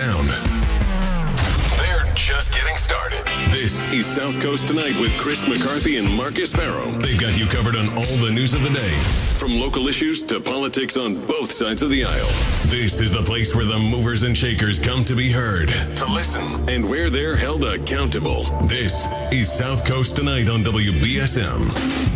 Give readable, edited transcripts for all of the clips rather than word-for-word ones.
down. They're just getting started. This is South Coast Tonight with Chris McCarthy and Marcus Farrow. They've got you covered on all the news of the day, from local issues to politics on both sides of the aisle. This is the place where the movers and shakers come to be heard, to listen, and where they're held accountable. This is South Coast Tonight on WBSM.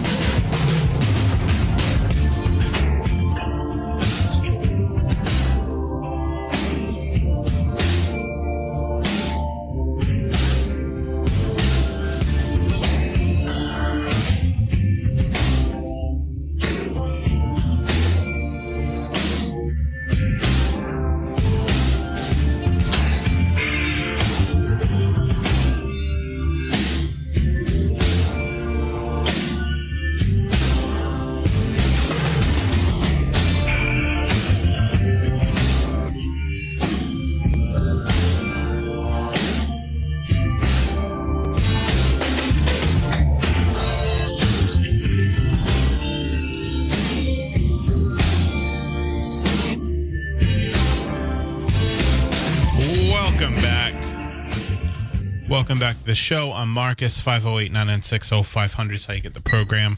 Welcome back to the show. I'm Marcus. 508-996-0500 is how you get the program.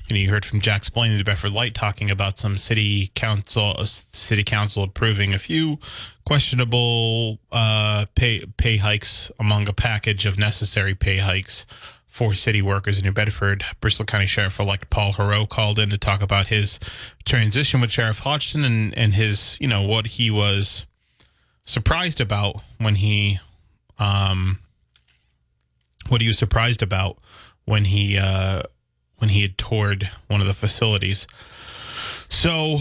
You heard from Jack Spillane, the Bedford Light, talking about some city council approving a few questionable pay hikes among a package of necessary pay hikes for city workers in New Bedford. Bristol County Sheriff-elect Paul Heroux called in to talk about his transition with Sheriff Hodgson and his, what he was surprised about when he had toured one of the facilities. So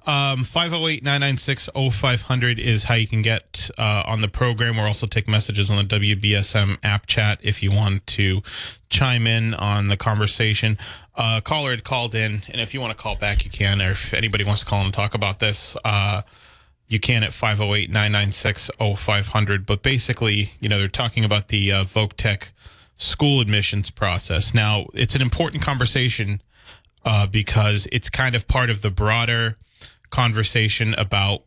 508-996-0500 is how you can get on the program. We'll also take messages on the WBSM app chat if you want to chime in on the conversation. Caller had called in, and if you want to call back, you can. Or if anybody wants to call and talk about this, you can at 508-996-0500. But basically, they're talking about the Voc-Tech school admissions process. Now, it's an important conversation because it's kind of part of the broader conversation about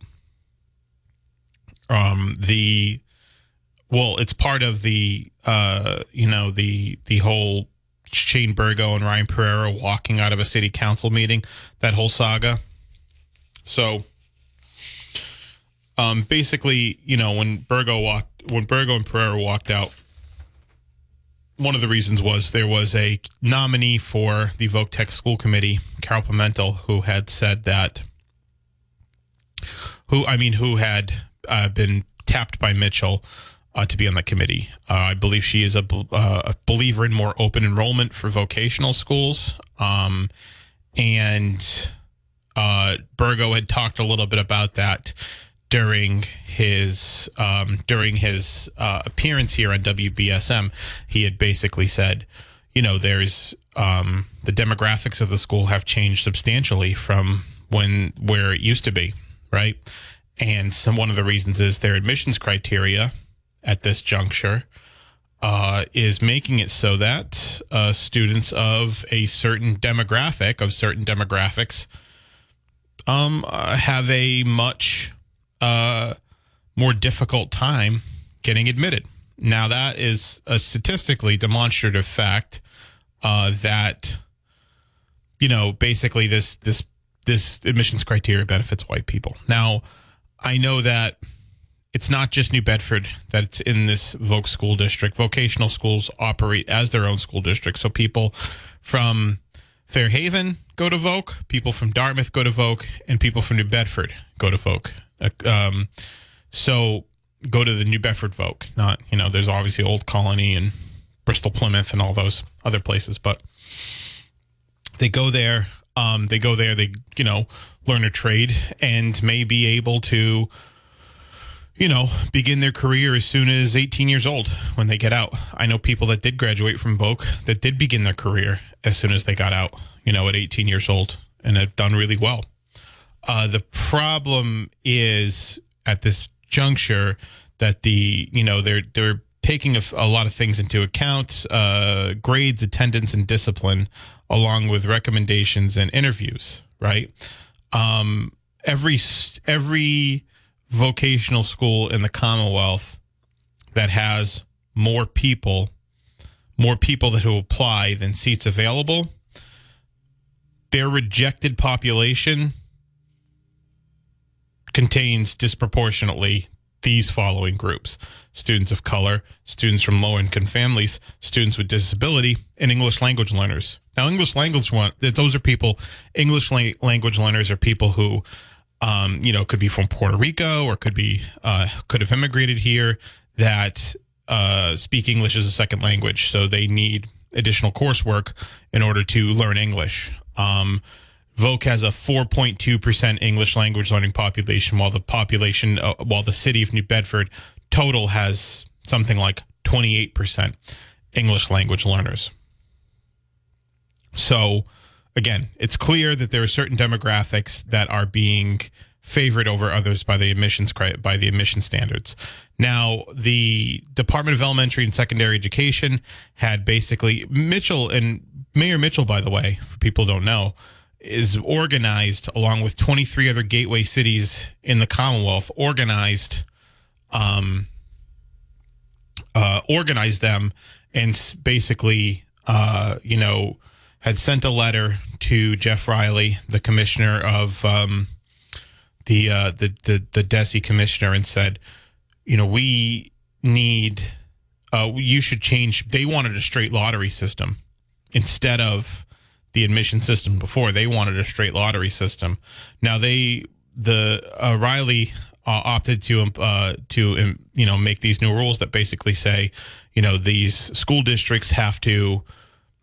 it's part of the the whole Shane Burgo and Ryan Pereira walking out of a city council meeting, that whole saga. So basically, when Burgo and Pereira walked out, one of the reasons was there was a nominee for the Voc-Tech school committee, Carol Pimentel, who had said that, who had been tapped by Mitchell to be on that committee. I believe she is a believer in more open enrollment for vocational schools. And Burgo had talked a little bit about that during his appearance here on WBSM. He had basically said, there's the demographics of the school have changed substantially from where it used to be, right? And one of the reasons is their admissions criteria at this juncture is making it so that students of certain demographics have a much more difficult time getting admitted. Now, that is a statistically demonstrative fact that basically this admissions criteria benefits white people. Now, I know that it's not just New Bedford that's in this Voc school district. Vocational schools operate as their own school district. So people from Fairhaven go to Voc, people from Dartmouth go to Voc, and people from New Bedford go to Voc. So go to the New Bedford Voc. Not, there's obviously Old Colony and Bristol Plymouth and all those other places, but they go there. They learn a trade and may be able to, begin their career as soon as 18 years old when they get out. I know people that did graduate from Voc that did begin their career as soon as they got out, at 18 years old, and have done really well. The problem is at this juncture that they're taking a lot of things into account, grades, attendance, and discipline, along with recommendations and interviews, right? Every vocational school in the Commonwealth that has more people that who apply than seats available, their rejected population contains disproportionately these following groups: students of color, students from low-income families, students with disability, and English language learners. Now, English language learners are people who, could be from Puerto Rico or could have immigrated here that speak English as a second language. So they need additional coursework in order to learn English. Voc has a 4.2% English language learning population, while the city of New Bedford total has something like 28% English language learners. So, again, it's clear that there are certain demographics that are being favored over others by the admission standards. Now, the Department of Elementary and Secondary Education had basically Mayor Mitchell, by the way, for people who don't know, is organized along with 23 other gateway cities in the Commonwealth, organized them and basically, had sent a letter to Jeff Riley, the commissioner of the DESE commissioner, and said, we need, you should change. They wanted a straight lottery system instead of the admission system before. They wanted a straight lottery system. Now Riley opted to make these new rules that basically say, these school districts have to,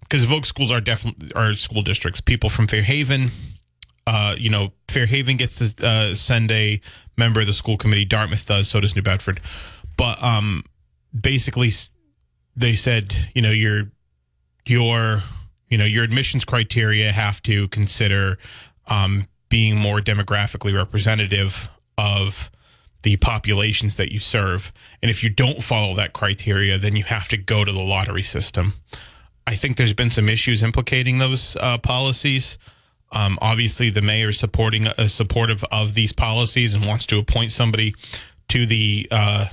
because Voc schools are school districts. People from Fairhaven, Fairhaven gets to send a member of the school committee. Dartmouth does, so does New Bedford. But basically, they said, your admissions criteria have to consider being more demographically representative of the populations that you serve. And if you don't follow that criteria, then you have to go to the lottery system. I think there's been some issues implicating those policies. Obviously, the mayor is supportive of these policies and wants to appoint somebody to the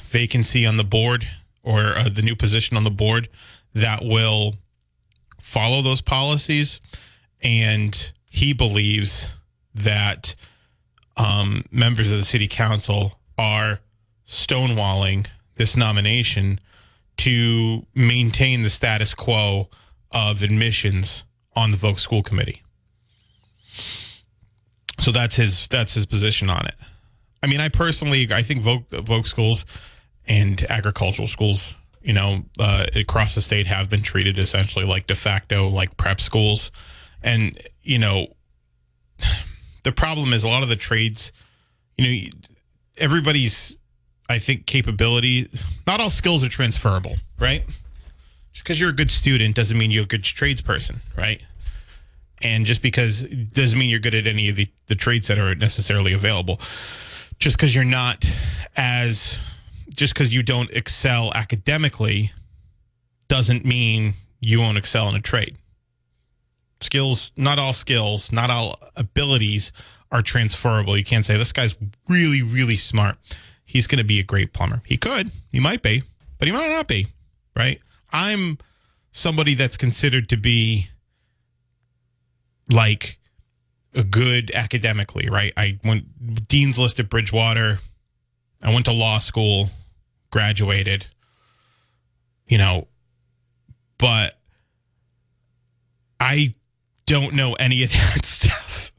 vacancy on the board or the new position on the board that will follow those policies. And he believes that members of the city council are stonewalling this nomination to maintain the status quo of admissions on the Voc School Committee. So that's his position on it. I mean, I think Voc schools and agricultural schools, across the state have been treated essentially like de facto, like prep schools. And, the problem is a lot of the trades, everybody's, I think, capability, not all skills are transferable, right? Just because you're a good student doesn't mean you're a good tradesperson, right? And just because it doesn't mean you're good at any of the trades that are necessarily available. Just because you don't excel academically doesn't mean you won't excel in a trade. Skills, not all abilities are transferable. You can't say this guy's really, really smart. He's going to be a great plumber. He might be, but he might not be, right? I'm somebody that's considered to be like a good academically, right? I went Dean's List at Bridgewater. I went to law school, graduated, but I don't know any of that stuff.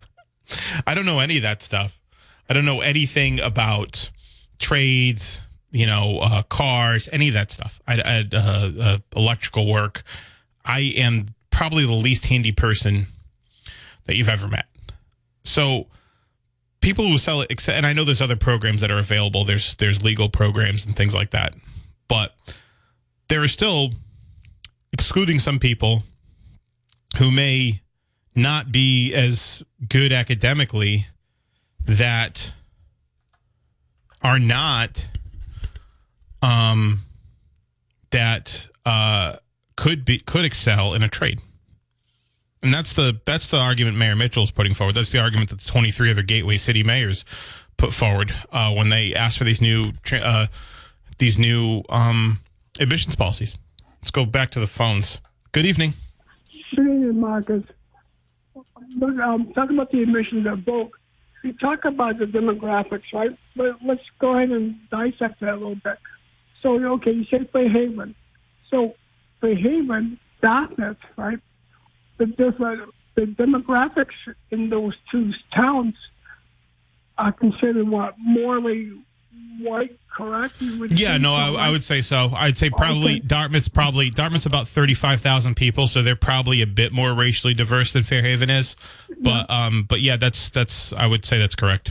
I don't know any of that stuff. I don't know anything about trades, cars, any of that stuff. Electrical work. I am probably the least handy person that you've ever met. So people who sell it, and I know there's other programs that are available. There's legal programs and things like that. But there are still, excluding some people who may not be as good academically, that are not, could excel in a trade. And that's the argument Mayor Mitchell is putting forward. That's the argument that the 23 other gateway city mayors put forward when they asked for these new admissions policies. Let's go back to the phones. Good evening. Good evening, Marcus. Talking about the admissions of Voc, we talk about the demographics, right? But let's go ahead and dissect that a little bit. So, okay, you say Fairhaven. So, Fairhaven, Dartmouth, right? The demographics in those two towns are considered morally white, correct? I would say so. I'd say probably okay. Dartmouth's about 35,000 people, so they're probably a bit more racially diverse than Fairhaven is. But yeah, that's I would say that's correct.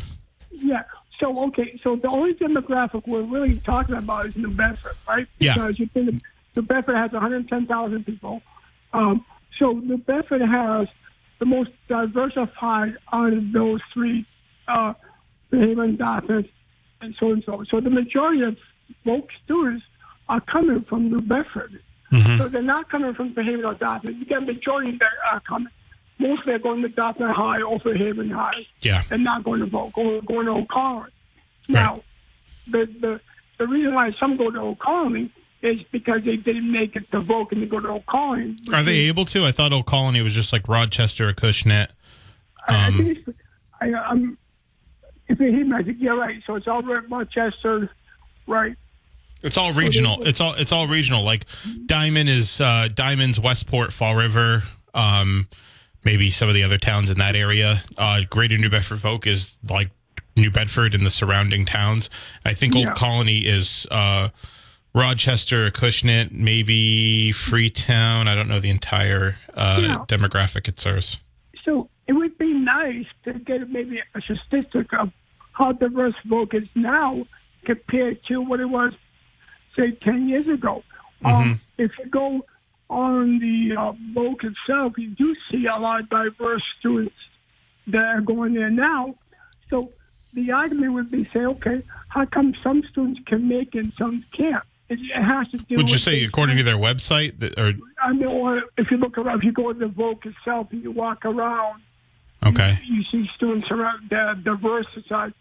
Yeah. So okay, so the only demographic we're really talking about is New Bedford, right? Yeah. Because you think New Bedford has 110,000 people. So New Bedford has the most diversified out of those three, Fairhaven, Dartmouth, and so and so. So the majority of Voc students are coming from New Bedford. Mm-hmm. So they're not coming from Fairhaven or Dartmouth. You get a majority that are coming. Mostly are going to Dartmouth High or Fairhaven High. Yeah. And not going to Voc, going to Old Colony. Now, the reason why some go to Old Colony is because they didn't make it to Voc and they go to Old Colony. Are they able to? I thought Old Colony was just like Rochester or Acushnet. I think if they hit me, I think you're right. So it's all Rochester, right? It's all regional. It's all regional. Like Diamond's Westport, Fall River, maybe some of the other towns in that area. Greater New Bedford Voc is like New Bedford and the surrounding towns. I think Old Colony is Rochester, Acushnet, maybe Freetown. I don't know the entire demographic it serves. So it would be nice to get maybe a statistic of how diverse Voc is now compared to what it was, say, 10 years ago. If you go on the Voc itself, you do see a lot of diverse students that are going there now. So the argument would be, say, okay, how come some students can make it and some can't? It has to do Would you with say, according to their website? Or if you look around, if you go to the Voc itself and you walk around, okay, you see students around the diverse side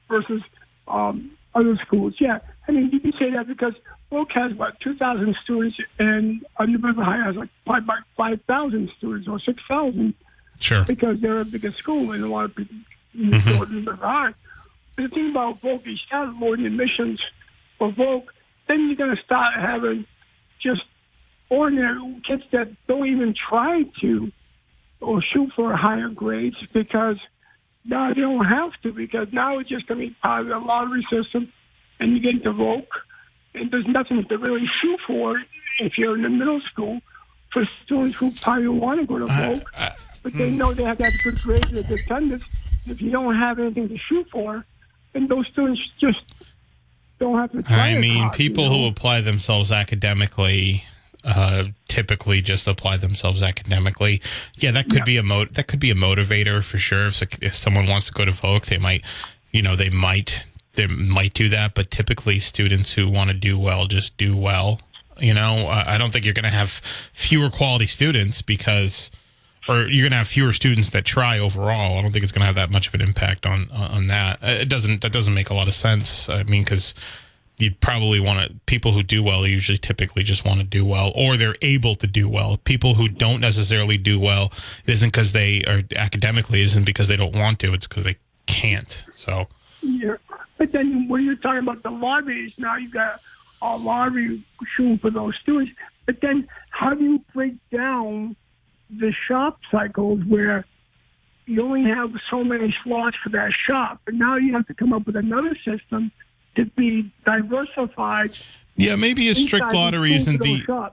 versus other schools. Yeah, I mean, you can say that because Voc has, 2,000 students, and New Bedford High has like 5,000 students or 6,000. Sure. Because they're a bigger school and a lot of people go to New Bedford High. But the thing about Voc is you start lowering admissions for Voc, then you're going to start having just ordinary kids that don't even try to or shoot for higher grades because now they don't have to, because now it's just going to be part of the lottery system and you get into Voc and there's nothing to really shoot for if you're in the middle school for students who probably want to go to Voc, but they know they have to have good grades and good attendance. If you don't have anything to shoot for, then those students just don't have to try. I mean, hard, people who apply themselves academically typically just apply themselves academically. Yeah, that could be a motivator for sure. If someone wants to go to Voc, they might do that. But typically, students who want to do well just do well. I don't think you're going to have fewer quality students or you're going to have fewer students that try overall. I don't think it's going to have that much of an impact on that. That doesn't make a lot of sense. I mean, because you'd probably people who do well usually typically just want to do well, or they're able to do well. People who don't necessarily do well, it isn't because they are academically, it isn't because they don't want to, it's because they can't. So yeah, but then when you're talking about the lotteries, now you got a lottery shooting for those students. But then how do you break down the shop cycles where you only have so many slots for that shop, and now you have to come up with another system to be diversified? Yeah, maybe a strict lottery isn't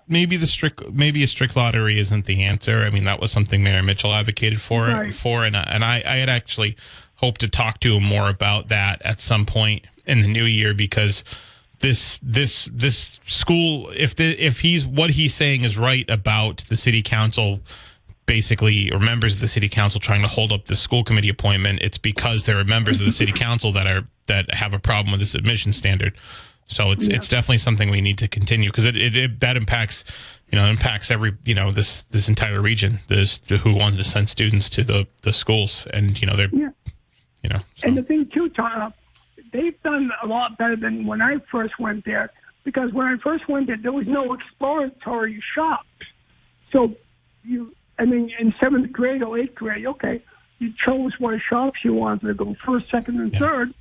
maybe a strict lottery isn't the answer. I mean, that was something Mayor Mitchell advocated for, and I had actually hoped to talk to him more about that at some point in the new year, because this school, if what he's saying is right about the city council, basically, or members of the city council trying to hold up the school committee appointment, it's because there are members of the city council that have a problem with this admission standard. So it's definitely something we need to continue, because that impacts every this entire region, who wanted to send students to the schools, and So. And the thing too, Tom, they've done a lot better than when I first went there, because when I first went there was no exploratory shops. So in 7th grade or 8th grade, okay, you chose what shops you wanted to go, first, second, and third,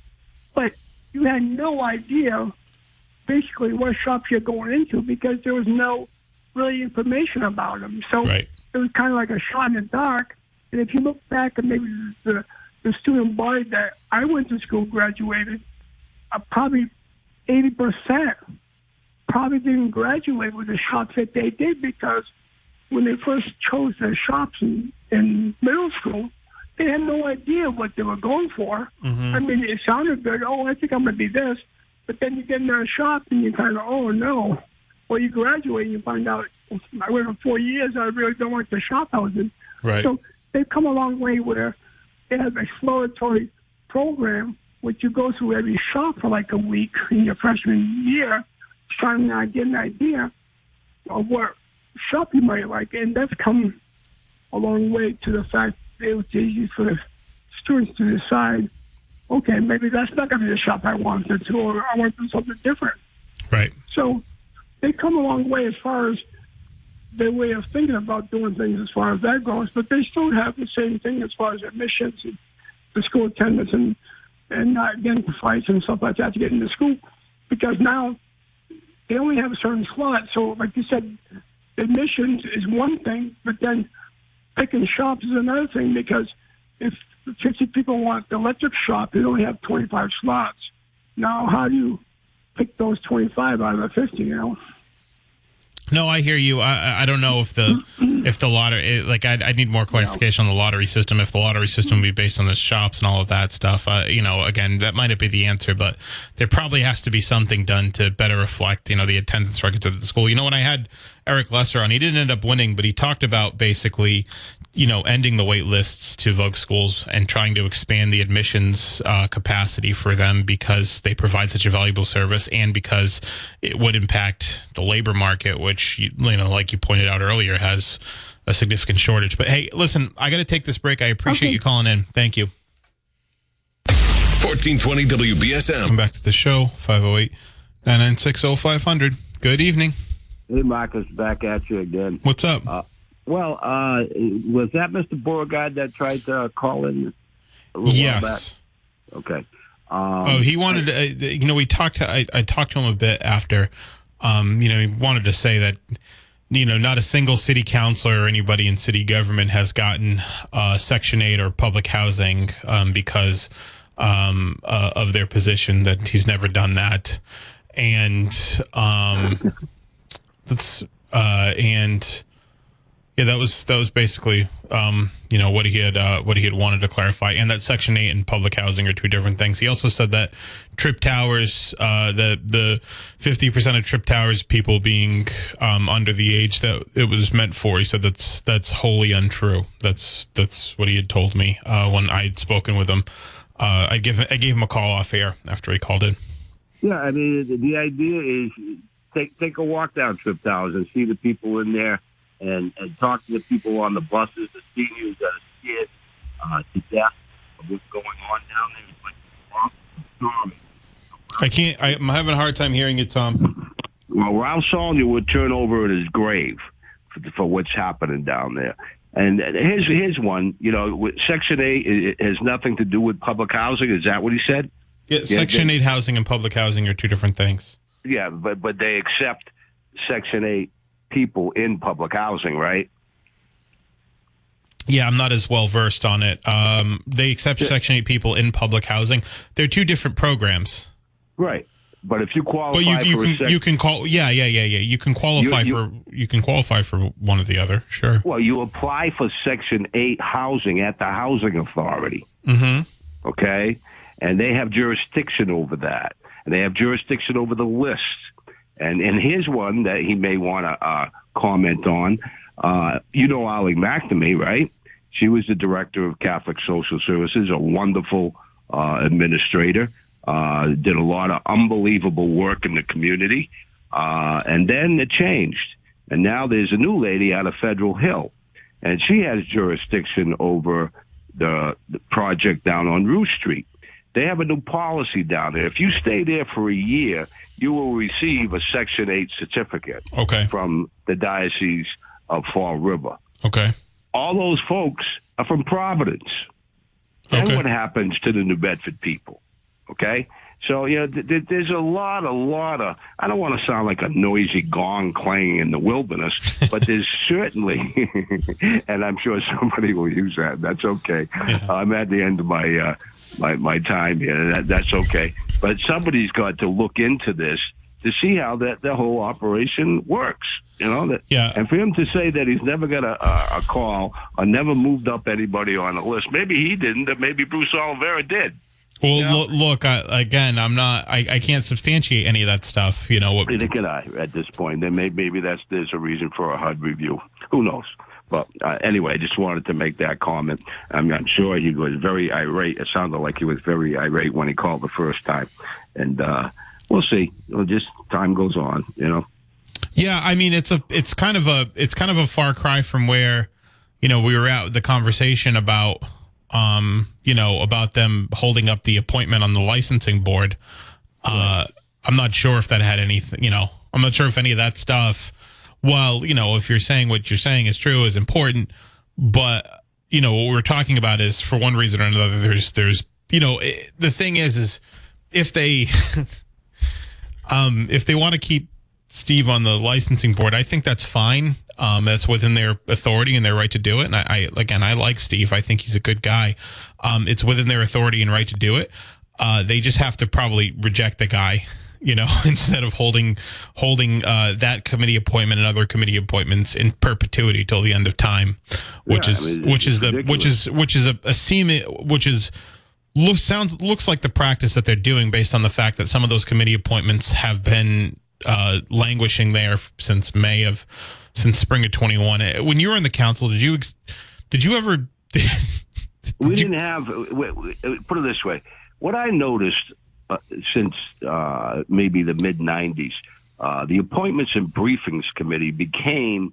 but you had no idea basically what shops you're going into because there was no really information about them. So It was kind of like a shot in the dark. And if you look back at maybe the student body that I went to school graduated, probably 80% probably didn't graduate with the shops that they did, because when they first chose their shops in middle school, they had no idea what they were going for. Mm-hmm. I mean, it sounded good. Oh, I think I'm going to be this. But then you get in a shop and you kind of, oh, no. Well, you graduate and you find out, I went for 4 years, I really don't like the shop I was in. Right. So they've come a long way where they have an exploratory program, which you go through every shop for like a week in your freshman year, trying to get an idea of what shop you might like. And that's come a long way to the fact that it was easy for the students to decide, okay, maybe that's not going to be the shop I wanted to, or I want to do something different. Right. So they've come a long way as far as their way of thinking about doing things as far as that goes, but they still have the same thing as far as admissions and the school attendance and not getting fights and stuff like that to get into school, because now they only have a certain slot. So like you said, admissions is one thing, but then picking shops is another thing, because if 50 people want the electric shop, they only have 25 slots. Now, how do you pick those 25 out of the 50, No, I hear you. I don't know if the lottery, like I need more clarification on the lottery system. If the lottery system would be based on the shops and all of that stuff, again, that might not be the answer, but there probably has to be something done to better reflect, the attendance records of the school. When I had Eric Lesser on, he didn't end up winning, but he talked about basically, ending the wait lists to Voc schools and trying to expand the admissions capacity for them, because they provide such a valuable service and because it would impact the labor market, which, like you pointed out earlier, has a significant shortage. But hey, listen, I got to take this break. I appreciate you calling in. Thank you. 1420 WBSM. Welcome back to the show, 508-996-0500. Good evening. Hey, Marcus, back at you again. What's up? Was that Mr. Beauregard that tried to call in? Yes. Okay. He wanted to, we talked to, I talked to him a bit after, he wanted to say that, not a single city councilor or anybody in city government has gotten Section 8 or public housing because of their position, that he's never done that. And that was basically what he had wanted to clarify, and that Section 8 and public housing are two different things. He also said that trip towers, the 50% of trip towers people being under the age that it was meant for. He said that's wholly untrue. That's what he had told me when I had spoken with him. I gave him a call off air after he called in. Yeah, I mean, the idea is take a walk down trip towers and see the people in there. And talk to the people on the buses, the seniors that are scared to death of what's going on down there. It's like a story. I'm having a hard time hearing you, Tom. Well, Ralph Saulnier would turn over in his grave for what's happening down there. And here's one, Section 8 has nothing to do with public housing. Is that what he said? Yeah, Section 8 housing and public housing are two different things. Yeah, but they accept Section 8 people in public housing, right? Yeah, I'm not as well versed on it. They accept Section 8 people in public housing. They're two different programs. Right. But if you qualify you can qualify for one or the other, sure. Well, you apply for Section 8 housing at the housing authority. Mm-hmm. Okay? And they have jurisdiction over that. And they have jurisdiction over the list. And here's one that he may want to comment on. Ollie McNamee, right? She was the director of Catholic Social Services, a wonderful administrator, did a lot of unbelievable work in the community. And then it changed. And now there's a new lady out of Federal Hill. And she has jurisdiction over the project down on Rue Street. They have a new policy down there. If you stay there for a year, you will receive a Section 8 certificate from the Diocese of Fall River. Okay. All those folks are from Providence. Then what happens to the New Bedford people? Okay? So, there's a lot of, I don't want to sound like a noisy gong clanging in the wilderness, but there's certainly, and I'm sure somebody will use that. That's okay. Yeah. I'm at the end of my time here. That's okay. But somebody's got to look into this to see how the whole operation works. And for him to say that he's never got a call or never moved up anybody on the list, maybe he didn't, but maybe Bruce Oliveira did. Well, look, again, I can't substantiate any of that stuff. Neither can I at this point. Then maybe there's a reason for a HUD review. Who knows? But anyway, I just wanted to make that comment. I'm sure he was very irate. It sounded like he was very irate when he called the first time. And we'll see. Just time goes on, Yeah, I mean, it's kind of a far cry from where, we were at with the conversation about. About them holding up the appointment on the licensing board. I'm not sure if that had anything, I'm not sure if any of that stuff, if you're saying what you're saying is true, is important, but, what we're talking about is for one reason or another, there's, the thing is if they, if they want to keep Steve on the licensing board, I think that's fine. That's within their authority and their right to do it. And I like Steve. I think he's a good guy. It's within their authority and right to do it. They just have to probably reject the guy, instead of holding that committee appointment and other committee appointments in perpetuity till the end of time, looks like the practice that they're doing based on the fact that some of those committee appointments have been languishing there since spring of 21. When you were in the council, did you ever? We didn't have. Put it this way: what I noticed since maybe the mid '90s, the Appointments and Briefings Committee became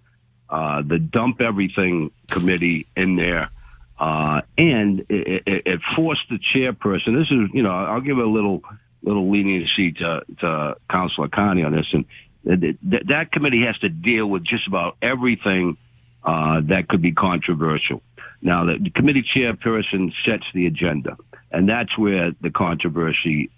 the Dump Everything Committee in there, and it forced the chairperson. This is, I'll give a little leniency to Councilor Carney on this, and that committee has to deal with just about everything that could be controversial. Now, the committee chairperson sets the agenda, and that's where the controversy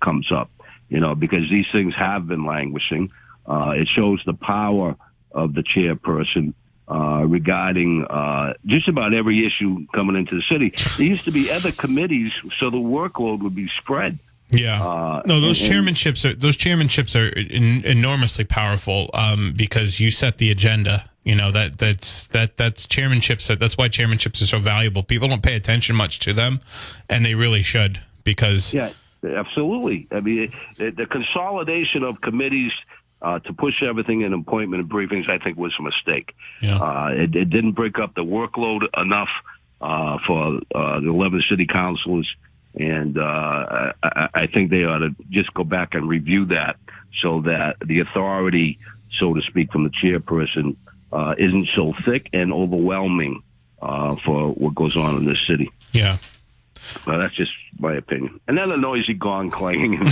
comes up, because these things have been languishing. It shows the power of the chairperson regarding just about every issue coming into the city. There used to be other committees, so the workload would be spread. Yeah. No, those chairmanships are enormously powerful because you set the agenda. That's chairmanships. That's why chairmanships are so valuable. People don't pay attention much to them, and they really should, because yeah, absolutely. I mean, the consolidation of committees to push everything in appointment and briefings, I think, was a mistake. Yeah. It didn't break up the workload enough for the 11 city councilors. And I think they ought to just go back and review that so that the authority, so to speak, from the chairperson isn't so thick and overwhelming for what goes on in this city. Yeah. Well, that's just my opinion. And then the noisy gong clanging.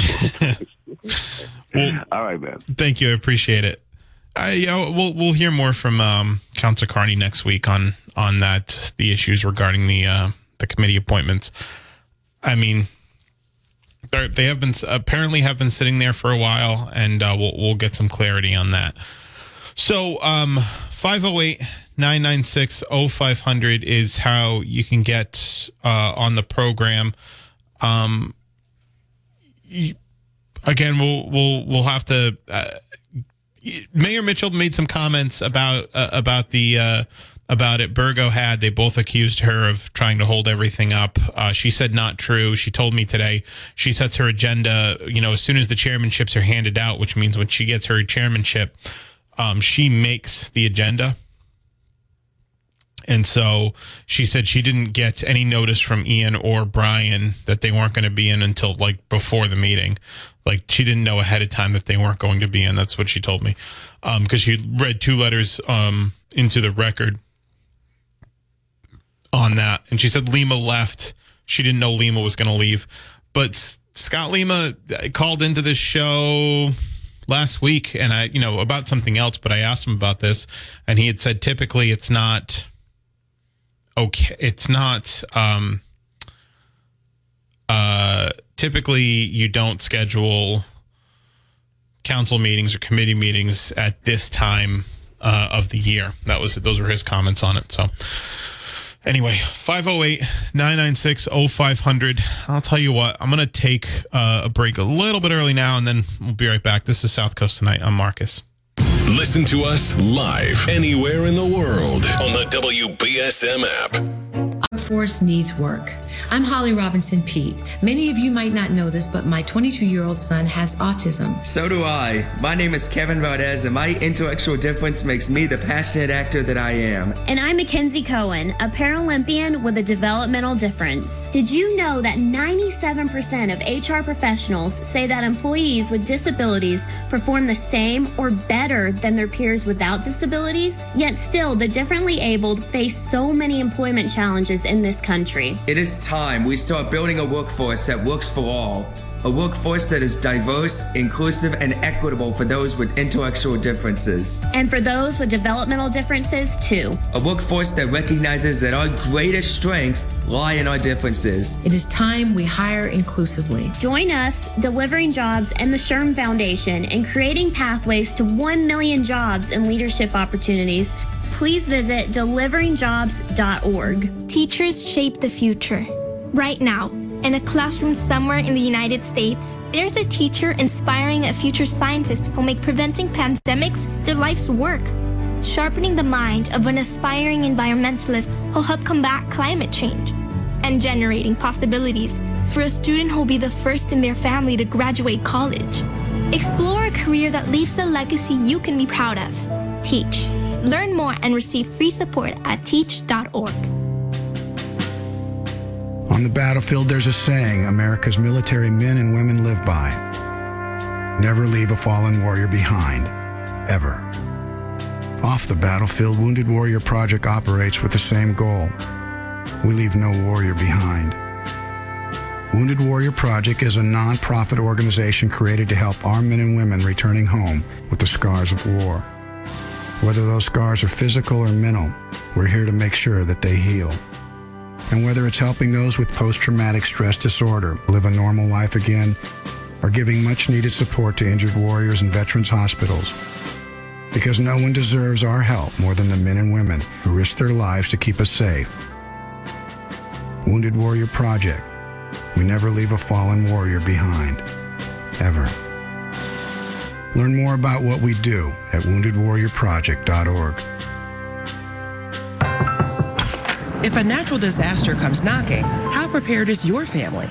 Well, all right, man. Thank you. I appreciate it. We'll hear more from Councilor Carney next week on that, the issues regarding the committee appointments. I mean, they have been sitting there for a while, and we'll get some clarity on that. So 508-996-0500 is how you can get on the program. Again, we'll have to. Mayor Mitchell made some comments about it. Burgo had. They both accused her of trying to hold everything up. She said not true. She told me today she sets her agenda, as soon as the chairmanships are handed out, which means when she gets her chairmanship, she makes the agenda. And so she said she didn't get any notice from Ian or Brian that they weren't going to be in until before the meeting. She didn't know ahead of time that they weren't going to be in. That's what she told me. Because she read two letters into the record. on that. And she said Lima left. She didn't know Lima was going to leave. But Scott Lima called into this show last week, and about something else, but I asked him about this, and he had said typically it's not okay. It's not, typically you don't schedule council meetings or committee meetings at this time of the year. Those were his comments on it. So anyway, 508-996-0500. I'll tell you what, I'm going to take a break a little bit early now, and then we'll be right back. This is South Coast Tonight. I'm Marcus. Listen to us live anywhere in the world on the WBSM app. Our force needs work. I'm Holly Robinson Pete. Many of you might not know this, but my 22-year-old son has autism. So do I. My name is Kevin Valdez, and my intellectual difference makes me the passionate actor that I am. And I'm Mackenzie Cohen, a Paralympian with a developmental difference. Did you know that 97% of HR professionals say that employees with disabilities perform the same or better than their peers without disabilities? Yet still, the differently abled face so many employment challenges in this country. It is time we start building a workforce that works for all. A workforce that is diverse, inclusive, and equitable for those with intellectual differences. And for those with developmental differences, too. A workforce that recognizes that our greatest strengths lie in our differences. It is time we hire inclusively. Join us, Delivering Jobs and the Sherm Foundation, in creating pathways to 1 million jobs and leadership opportunities. Please visit deliveringjobs.org. Teachers shape the future. Right now, in a classroom somewhere in the United States, there's a teacher inspiring a future scientist who'll make preventing pandemics their life's work. Sharpening the mind of an aspiring environmentalist who'll help combat climate change. And generating possibilities for a student who'll be the first in their family to graduate college. Explore a career that leaves a legacy you can be proud of. Teach. Learn more and receive free support at teach.org. On the battlefield, there's a saying America's military men and women live by. Never leave a fallen warrior behind, ever. Off the battlefield, Wounded Warrior Project operates with the same goal. We leave no warrior behind. Wounded Warrior Project is a non-profit organization created to help our men and women returning home with the scars of war. Whether those scars are physical or mental, we're here to make sure that they heal. And whether it's helping those with post-traumatic stress disorder live a normal life again, or giving much-needed support to injured warriors in veterans' hospitals. Because no one deserves our help more than the men and women who risk their lives to keep us safe. Wounded Warrior Project. We never leave a fallen warrior behind. Ever. Learn more about what we do at woundedwarriorproject.org. If a natural disaster comes knocking, how prepared is your family?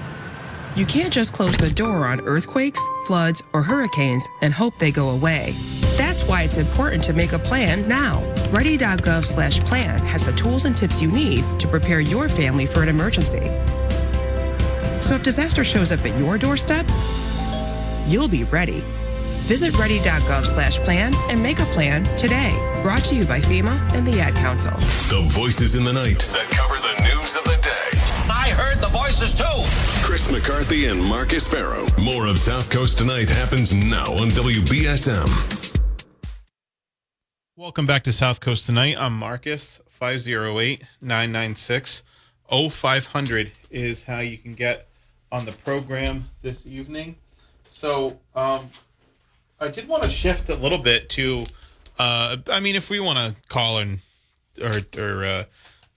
You can't just close the door on earthquakes, floods, or hurricanes and hope they go away. That's why it's important to make a plan now. Ready.gov/plan has the tools and tips you need to prepare your family for an emergency. So if disaster shows up at your doorstep, you'll be ready. Visit ready.gov/plan and make a plan today. Brought to you by FEMA and the Ad Council. The voices in the night that cover the news of the day. I heard the voices too. Chris McCarthy and Marcus Farrow. More of South Coast Tonight happens now on WBSM. Welcome back to South Coast Tonight. I'm Marcus. 508-996-0500 is how you can get on the program this evening. So, I did want to shift a little bit to, if we want to call and or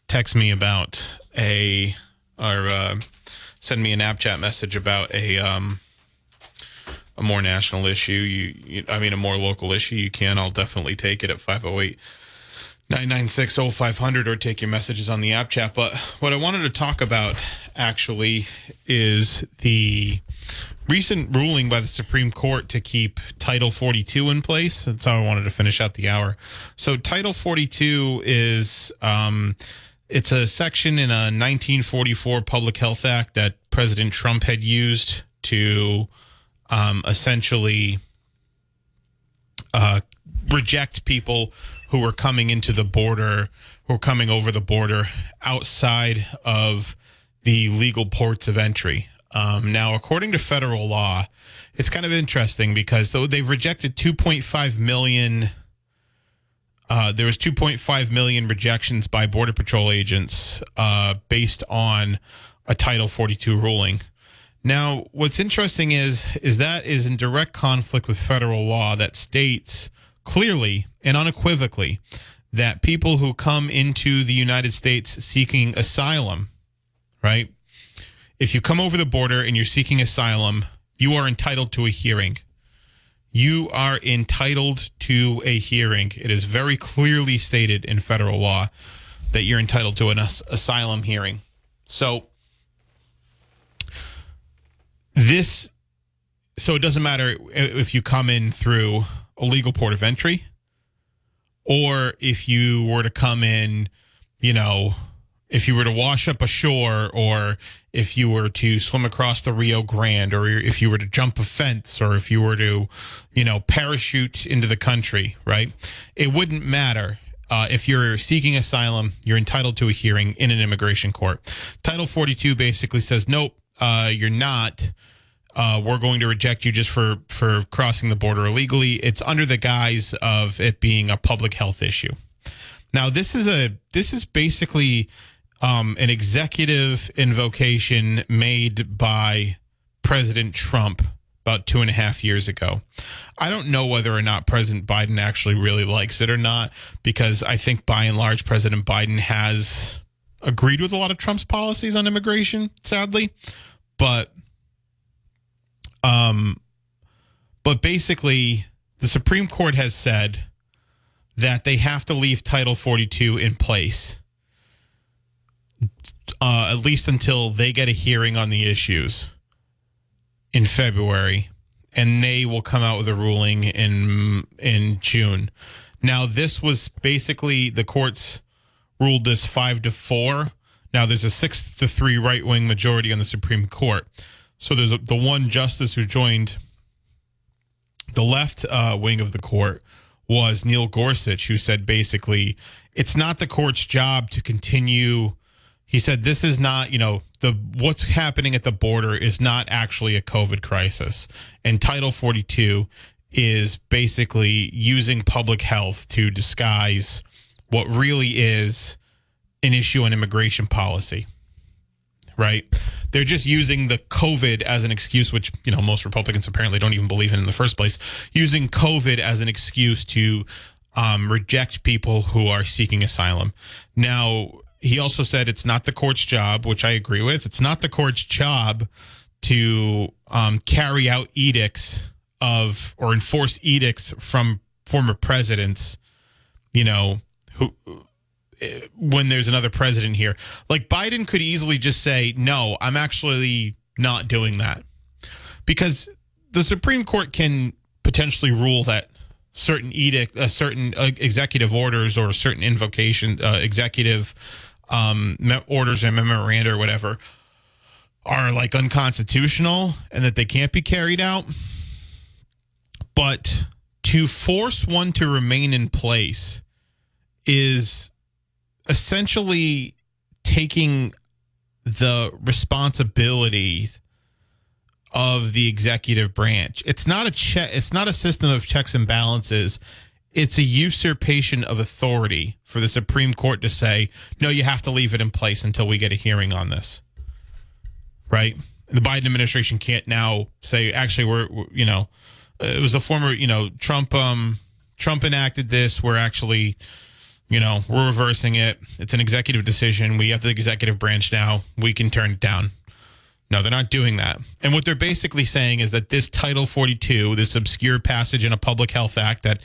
text me about or send me an app chat message about a more national issue, a more local issue, you can. I'll definitely take it at 508-996-0500 or take your messages on the app chat. But what I wanted to talk about actually is the recent ruling by the Supreme Court to keep Title 42 in place. That's how I wanted to finish out the hour. So Title 42 is it's a section in a 1944 Public Health Act that President Trump had used to essentially reject people who are coming into the border, who are coming over the border outside of the legal ports of entry. Now, according to federal law, it's kind of interesting because though they've rejected 2.5 million, there was 2.5 million rejections by Border Patrol agents based on a Title 42 ruling. Now, what's interesting is that is in direct conflict with federal law that states clearly and unequivocally that people who come into the United States seeking asylum, right? If you come over the border and you're seeking asylum, you are entitled to a hearing. You are entitled to a hearing. It is very clearly stated in federal law that you're entitled to an asylum hearing. So it doesn't matter if you come in through a legal port of entry or if you were to come in, if you were to wash up ashore or if you were to swim across the Rio Grande or if you were to jump a fence or if you were to, parachute into the country, right? It wouldn't matter. If you're seeking asylum, you're entitled to a hearing in an immigration court. Title 42 basically says, nope, you're not. We're going to reject you just for crossing the border illegally. It's under the guise of it being a public health issue. Now, this is basically an executive invocation made by President Trump about 2.5 years ago. I don't know whether or not President Biden actually really likes it or not, because I think by and large, President Biden has agreed with a lot of Trump's policies on immigration, sadly. But basically, the Supreme Court has said that they have to leave Title 42 in place, at least until they get a hearing on the issues in February, and they will come out with a ruling in June. Now, this was basically the courts ruled this 5-4. Now, there's a 6-3 right-wing majority on the Supreme Court. So there's the one justice who joined the left wing of the court was Neil Gorsuch, who said basically it's not the court's job to continue. He said this is not, what's happening at the border is not actually a COVID crisis. And Title 42 is basically using public health to disguise what really is an issue on immigration policy, right? They're just using the COVID as an excuse, which, most Republicans apparently don't even believe in the first place, using COVID as an excuse to reject people who are seeking asylum. Now, he also said it's not the court's job, which I agree with. It's not the court's job to carry out edicts or enforce edicts from former presidents, who when there's another president here. Like, Biden could easily just say, no, I'm actually not doing that. Because the Supreme Court can potentially rule that certain executive orders or certain invocation, executive orders and memoranda or whatever are like unconstitutional and that they can't be carried out. But to force one to remain in place is essentially taking the responsibility of the executive branch. It's not a system of checks and balances. It's a usurpation of authority for the Supreme Court to say, no, you have to leave it in place until we get a hearing on this. Right? The Biden administration can't now say, actually, it was a former, Trump enacted this. We're actually, we're reversing it. It's an executive decision. We have the executive branch now. We can turn it down. No, they're not doing that. And what they're basically saying is that this Title 42, this obscure passage in a public health act that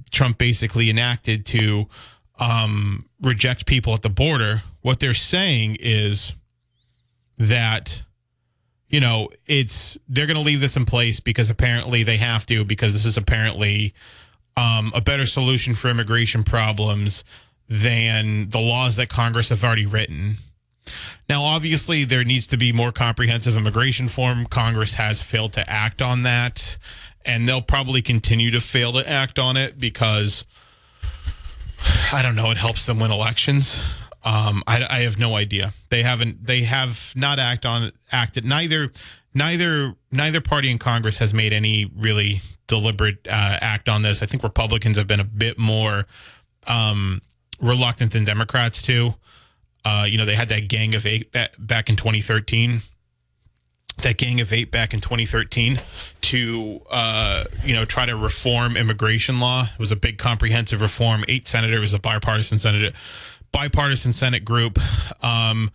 Trump basically enacted to reject people at the border, what they're saying is that, they're going to leave this in place because apparently they have to, because this is apparently a better solution for immigration problems than the laws that Congress have already written. Now, obviously, there needs to be more comprehensive immigration reform. Congress has failed to act on that. and they'll probably continue to fail to act on it because, I don't know, it helps them win elections. I have no idea. They have not acted. Neither party in Congress has made any really deliberate act on this. I think Republicans have been a bit more reluctant than Democrats too. They had that Gang of Eight back in 2013. That Gang of Eight back in 2013 to, try to reform immigration law. It was a big comprehensive reform. 8 senators, a bipartisan Senate group. And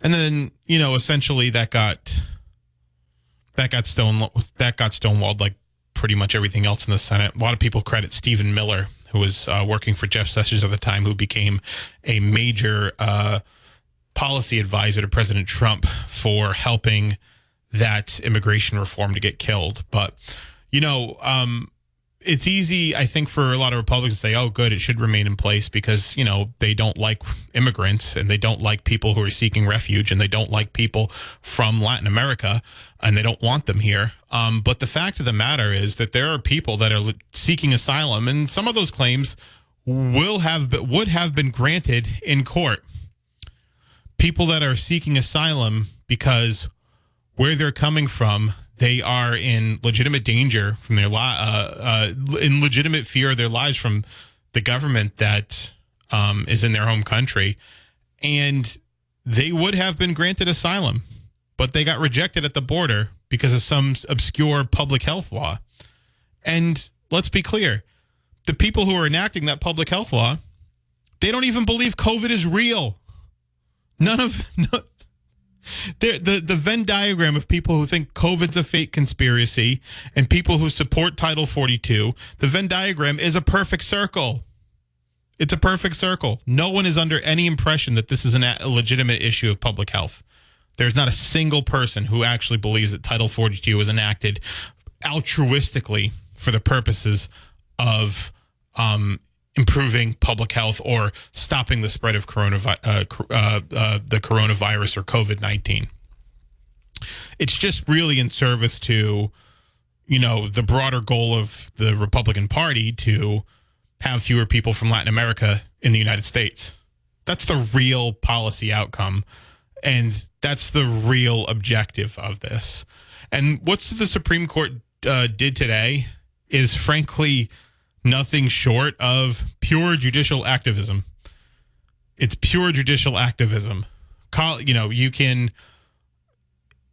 then, essentially that got stonewalled like pretty much everything else in the Senate. A lot of people credit Stephen Miller, who was working for Jeff Sessions at the time, who became a major policy advisor to President Trump for helping that immigration reform to get killed. But, it's easy, I think, for a lot of Republicans to say, oh, good, it should remain in place because, they don't like immigrants and they don't like people who are seeking refuge and they don't like people from Latin America and they don't want them here. But the fact of the matter is that there are people that are seeking asylum, and some of those claims would have been granted in court. People that are seeking asylum because where they're coming from, they are in legitimate danger from their in legitimate fear of their lives from the government that is in their home country, and they would have been granted asylum, but they got rejected at the border because of some obscure public health law. And let's be clear, the people who are enacting that public health law, they don't even believe COVID is real. The Venn diagram of people who think COVID's a fake conspiracy and people who support Title 42, the Venn diagram is a perfect circle. It's a perfect circle. No one is under any impression that this is a legitimate issue of public health. There's not a single person who actually believes that Title 42 was enacted altruistically for the purposes of improving public health or stopping the spread of the coronavirus or COVID-19. It's just really in service to, the broader goal of the Republican Party to have fewer people from Latin America in the United States. That's the real policy outcome, and that's the real objective of this. And what the Supreme Court did today is, frankly, nothing short of pure judicial activism. It's pure judicial activism.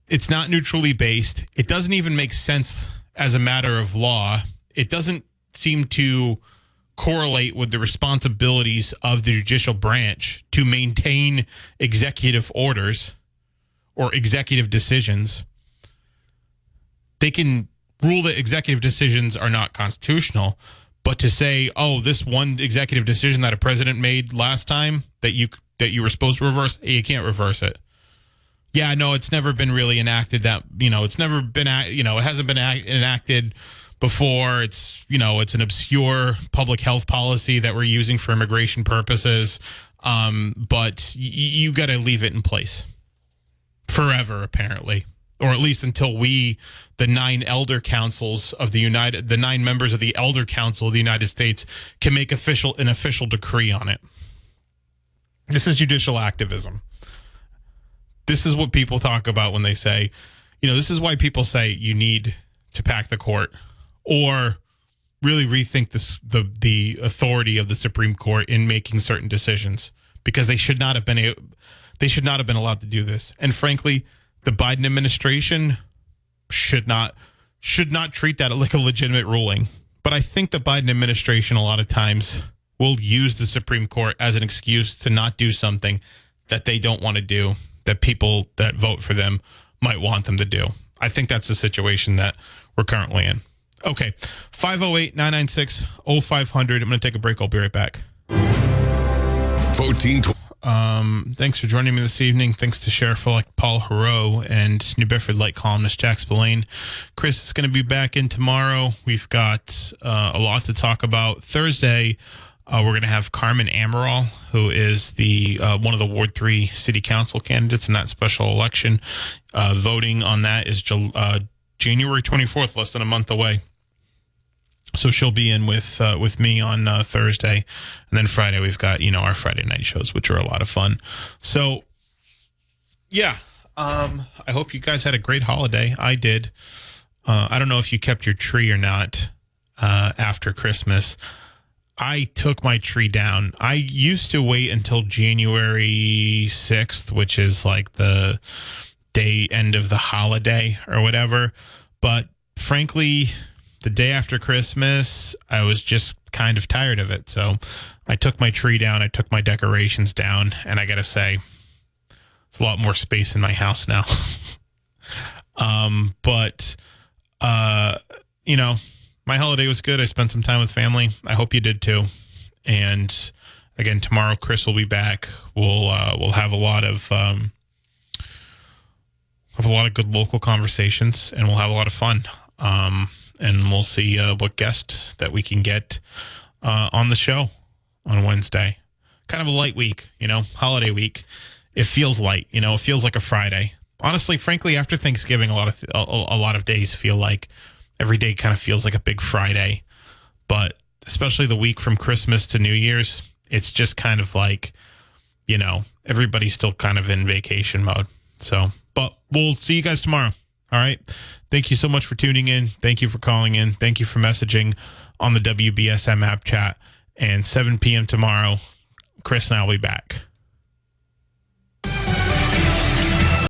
It's not neutrally based. It doesn't even make sense as a matter of law. It doesn't seem to correlate with the responsibilities of the judicial branch to maintain executive orders or executive decisions. They can rule that executive decisions are not constitutional, but to say, oh, this one executive decision that a president made last time that you were supposed to reverse, you can't reverse it. Yeah, no, it's never been really enacted it's never been, it hasn't been enacted before. It's an obscure public health policy that we're using for immigration purposes. But you got to leave it in place forever, apparently. Or at least until the 9 elder councils of the 9 members of the Elder Council of the United States can make an official decree on it. This is judicial activism. This is what people talk about when they say, this is why people say you need to pack the court or really rethink the authority of the Supreme Court in making certain decisions, because they should not have been allowed to do this. And frankly, the Biden administration should not treat that like a legitimate ruling. But I think the Biden administration a lot of times will use the Supreme Court as an excuse to not do something that they don't want to do, that people that vote for them might want them to do. I think that's the situation that we're currently in. Okay, 508-996-0500. I'm going to take a break. I'll be right back. 1420. Thanks for joining me this evening. Thanks to Sheriff-elect Paul Heroux and New Bedford Light columnist Jack Spillane. Chris is going to be back in tomorrow. We've got a lot to talk about. Thursday, we're going to have Carmen Amaral, who is the one of the Ward 3 City Council candidates in that special election. Voting on that is January 24th, less than a month away. So she'll be in with me on Thursday, and then Friday we've got our Friday night shows, which are a lot of fun. So yeah, I hope you guys had a great holiday. I did. I don't know if you kept your tree or not after Christmas. I took my tree down. I used to wait until January 6th, which is like the end of the holiday or whatever. But frankly, the day after Christmas, I was just kind of tired of it. So I took my tree down. I took my decorations down. And I got to say, it's a lot more space in my house now. My holiday was good. I spent some time with family. I hope you did too. And again, tomorrow, Chris will be back. We'll have a lot of good local conversations, and we'll have a lot of fun. And we'll see what guest that we can get on the show on Wednesday. Kind of a light week, holiday week. It feels light, it feels like a Friday. Honestly, frankly, after Thanksgiving, a lot of days feel like every day kind of feels like a big Friday. But especially the week from Christmas to New Year's, it's just kind of like, everybody's still kind of in vacation mode. So, but we'll see you guys tomorrow. All right. Thank you so much for tuning in. Thank you for calling in. Thank you for messaging on the WBSM app chat. And 7 p.m. tomorrow, Chris and I will be back.